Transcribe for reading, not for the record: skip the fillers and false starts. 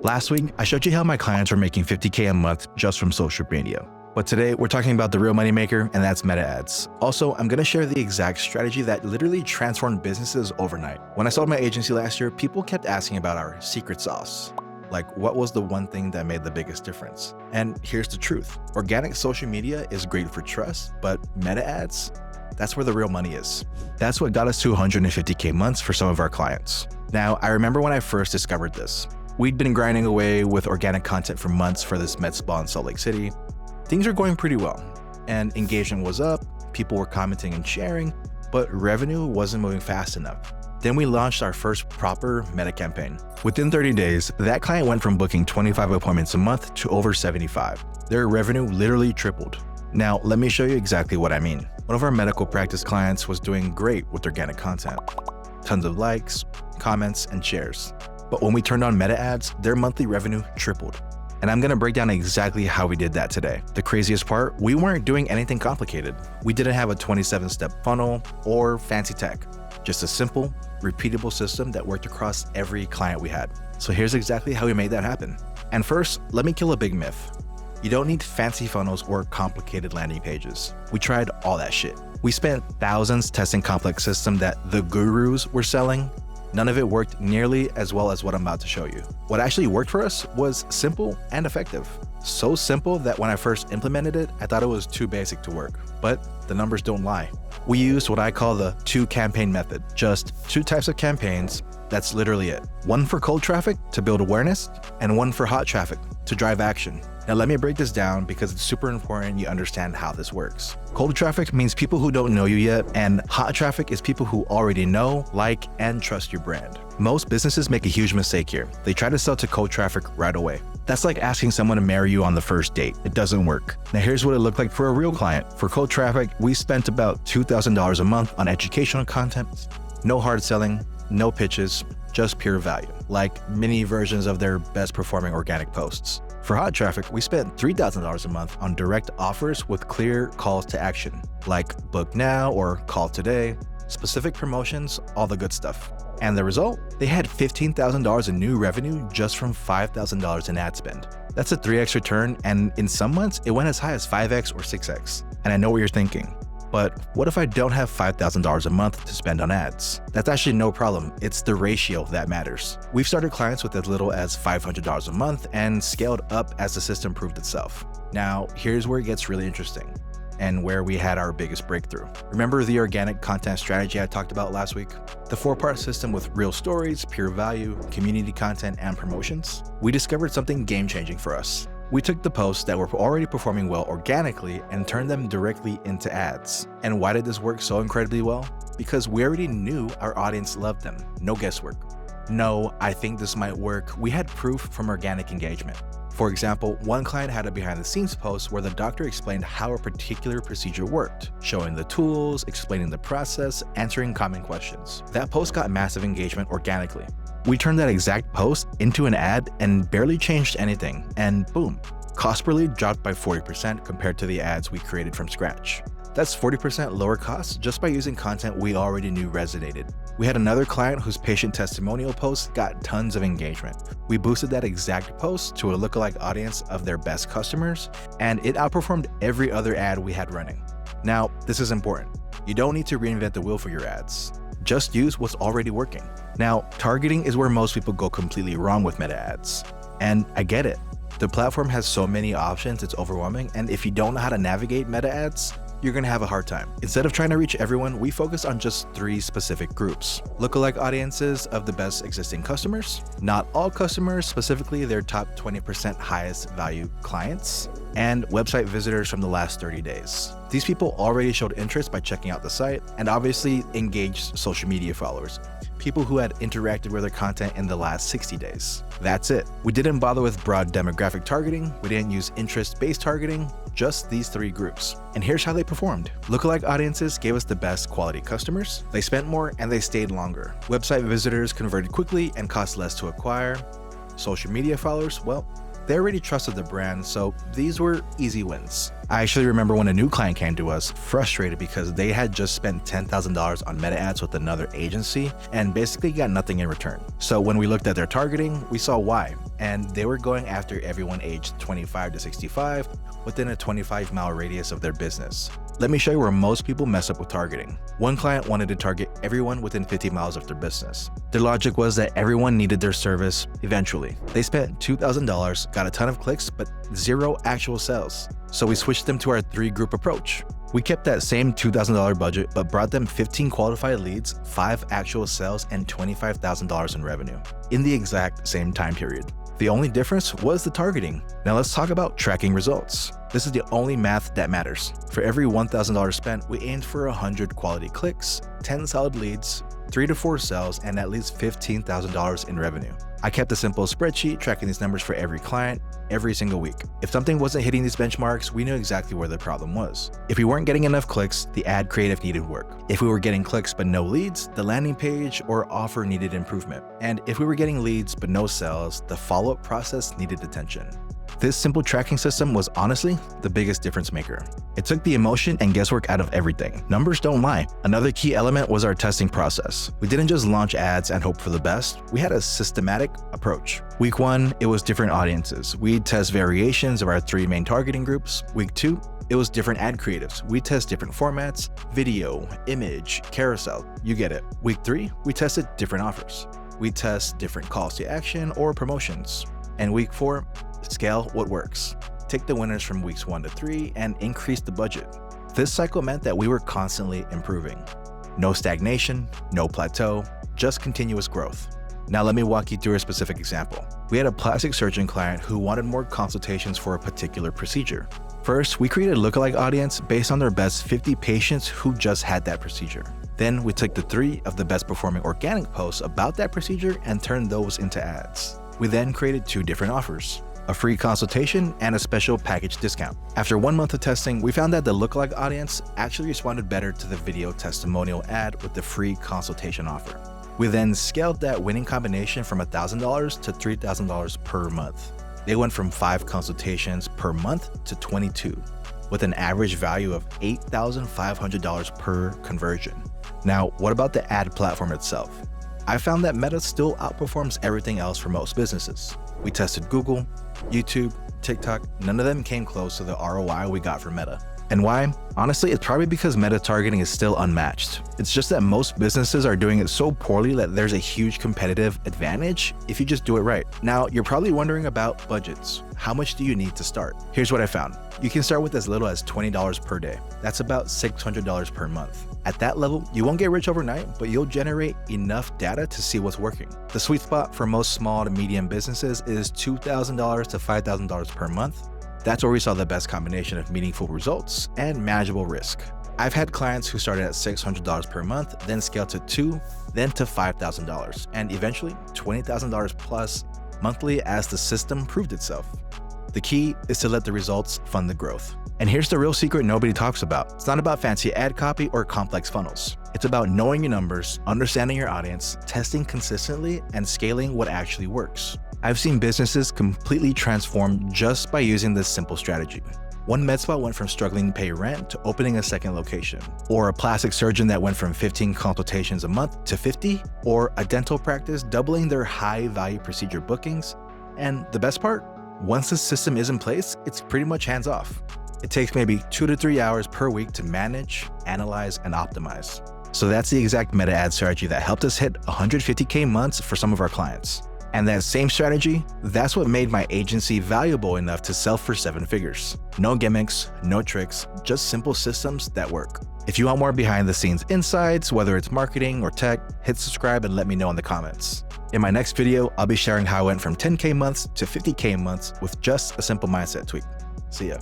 Last week, I showed you how my clients were making $50K a month just from social media. But today, we're talking about the real moneymaker, and that's meta ads. Also, I'm gonna share the exact strategy that literally transformed businesses overnight. When I sold my agency last year, people kept asking about our secret sauce. Like, what was the one thing that made the biggest difference? And here's the truth. Organic social media is great for trust, but meta ads, that's where the real money is. That's what got us to 150K months for some of our clients. Now, I remember when I first discovered this. We'd been grinding away with organic content for months for this med spa in Salt Lake City. Things were going pretty well, and engagement was up, people were commenting and sharing, but revenue wasn't moving fast enough. Then we launched our first proper meta campaign. Within 30 days, that client went from booking 25 appointments a month to over 75. Their revenue literally tripled. Now, let me show you exactly what I mean. One of our medical practice clients was doing great with organic content. Tons of likes, comments, and shares. But when we turned on meta ads, their monthly revenue tripled. And I'm gonna break down exactly how we did that today. The craziest part, we weren't doing anything complicated. We didn't have a 27-step funnel or fancy tech. Just a simple, repeatable system that worked across every client we had. So here's exactly how we made that happen. And first, let me kill a big myth. You don't need fancy funnels or complicated landing pages. We tried all that shit. We spent thousands testing complex systems that the gurus were selling. None of it worked nearly as well as what I'm about to show you. What actually worked for us was simple and effective. So simple that when I first implemented it, I thought it was too basic to work. But the numbers don't lie. We used what I call the 2-campaign method. Just 2 types of campaigns, that's literally it. One for cold traffic to build awareness, and one for hot traffic to drive action. Now let me break this down because it's super important you understand how this works. Cold traffic means people who don't know you yet, and hot traffic is people who already know, like, and trust your brand. Most businesses make a huge mistake here. They try to sell to cold traffic right away. That's like asking someone to marry you on the first date. It doesn't work. Now here's what it looked like for a real client. For cold traffic, we spent about $2,000 a month on educational content, no hard selling, no pitches, just pure value, like mini versions of their best performing organic posts. For hot traffic, we spent $3,000 a month on direct offers with clear calls to action, like book now or call today, specific promotions, all the good stuff. And the result? They had $15,000 in new revenue just from $5,000 in ad spend. That's a 3x return, and in some months, it went as high as 5x or 6x. And I know what you're thinking. But what if I don't have $5,000 a month to spend on ads? That's actually no problem. It's the ratio that matters. We've started clients with as little as $500 a month and scaled up as the system proved itself. Now, here's where it gets really interesting and where we had our biggest breakthrough. Remember the organic content strategy I talked about last week? The 4-part system with real stories, pure value, community content, and promotions? We discovered something game-changing for us. We took the posts that were already performing well organically and turned them directly into ads. And why did this work so incredibly well? Because we already knew our audience loved them. No guesswork. No, I think this might work. We had proof from organic engagement. For example, one client had a behind-the-scenes post where the doctor explained how a particular procedure worked, showing the tools, explaining the process, answering common questions. That post got massive engagement organically. We turned that exact post into an ad and barely changed anything, and boom, cost per lead dropped by 40% compared to the ads we created from scratch. That's 40% lower costs just by using content we already knew resonated. We had another client whose patient testimonial post got tons of engagement. We boosted that exact post to a lookalike audience of their best customers, and it outperformed every other ad we had running. Now, this is important. You don't need to reinvent the wheel for your ads. Just use what's already working. Now, targeting is where most people go completely wrong with meta ads. And I get it. The platform has so many options, it's overwhelming, and if you don't know how to navigate meta ads, you're gonna have a hard time. Instead of trying to reach everyone, we focus on just 3 specific groups. Lookalike audiences of the best existing customers, not all customers, specifically their top 20% highest value clients, and website visitors from the last 30 days. These people already showed interest by checking out the site, and obviously engaged social media followers, people who had interacted with their content in the last 60 days. That's it. We didn't bother with broad demographic targeting, we didn't use interest-based targeting, just these 3 groups. And here's how they performed. Lookalike audiences gave us the best quality customers, they spent more, and they stayed longer. Website visitors converted quickly and cost less to acquire. Social media followers, well, They already trusted the brand, so these were easy wins. I actually remember when a new client came to us, frustrated because they had just spent $10,000 on meta ads with another agency and basically got nothing in return. So when we looked at their targeting, we saw why, and they were going after everyone aged 25 to 65 within a 25-mile radius of their business. Let me show you where most people mess up with targeting. One client wanted to target everyone within 50 miles of their business. Their logic was that everyone needed their service eventually. They spent $2,000, got a ton of clicks, but zero actual sales. So we switched them to our 3-group approach. We kept that same $2,000 budget, but brought them 15 qualified leads, 5 actual sales, and $25,000 in revenue in the exact same time period. The only difference was the targeting. Now let's talk about tracking results. This is the only math that matters. For every $1,000 spent, we aimed for 100 quality clicks, 10 solid leads, 3 to 4 sales, and at least $15,000 in revenue. I kept a simple spreadsheet tracking these numbers for every client, every single week. If something wasn't hitting these benchmarks, we knew exactly where the problem was. If we weren't getting enough clicks, the ad creative needed work. If we were getting clicks but no leads, the landing page or offer needed improvement. And if we were getting leads but no sales, the follow-up process needed attention. This simple tracking system was honestly the biggest difference maker. It took the emotion and guesswork out of everything. Numbers don't lie. Another key element was our testing process. We didn't just launch ads and hope for the best. We had a systematic approach. Week 1, it was different audiences. We'd test variations of our 3 main targeting groups. Week 2, it was different ad creatives. We test different formats, video, image, carousel, you get it. Week 3, we tested different offers. We test different calls to action or promotions. And week 4, scale what works. Take the winners from weeks 1 to 3 and increase the budget. This cycle meant that we were constantly improving. No stagnation, no plateau, just continuous growth. Now let me walk you through a specific example. We had a plastic surgeon client who wanted more consultations for a particular procedure. First, we created a lookalike audience based on their best 50 patients who just had that procedure. Then we took the 3 of the best performing organic posts about that procedure and turned those into ads. We then created 2 different offers, a free consultation and a special package discount. After 1 month of testing, we found that the lookalike audience actually responded better to the video testimonial ad with the free consultation offer. We then scaled that winning combination from $1,000 to $3,000 per month. They went from 5 consultations per month to 22, with an average value of $8,500 per conversion. Now, what about the ad platform itself? I found that Meta still outperforms everything else for most businesses. We tested Google, YouTube, TikTok, none of them came close to the ROI we got from Meta. And why? Honestly, it's probably because meta targeting is still unmatched. It's just that most businesses are doing it so poorly that there's a huge competitive advantage if you just do it right. Now, you're probably wondering about budgets. How much do you need to start? Here's what I found. You can start with as little as $20 per day. That's about $600 per month. At that level, you won't get rich overnight, but you'll generate enough data to see what's working. The sweet spot for most small to medium businesses is $2,000 to $5,000 per month. That's where we saw the best combination of meaningful results and manageable risk. I've had clients who started at $600 per month, then scaled to $2,000, then to $5,000, and eventually $20,000 plus monthly as the system proved itself. The key is to let the results fund the growth. And here's the real secret nobody talks about. It's not about fancy ad copy or complex funnels. It's about knowing your numbers, understanding your audience, testing consistently, and scaling what actually works. I've seen businesses completely transform just by using this simple strategy. One med spa went from struggling to pay rent to opening a second location, or a plastic surgeon that went from 15 consultations a month to 50, or a dental practice doubling their high-value procedure bookings. And the best part? Once the system is in place, it's pretty much hands-off. It takes maybe 2 to 3 hours per week to manage, analyze, and optimize. So that's the exact meta ad strategy that helped us hit 150K months for some of our clients. And that same strategy, that's what made my agency valuable enough to sell for 7 figures. No gimmicks, no tricks, just simple systems that work. If you want more behind the scenes insights, whether it's marketing or tech, hit subscribe and let me know in the comments. In my next video, I'll be sharing how I went from 10K months to 50K months with just a simple mindset tweak. See ya.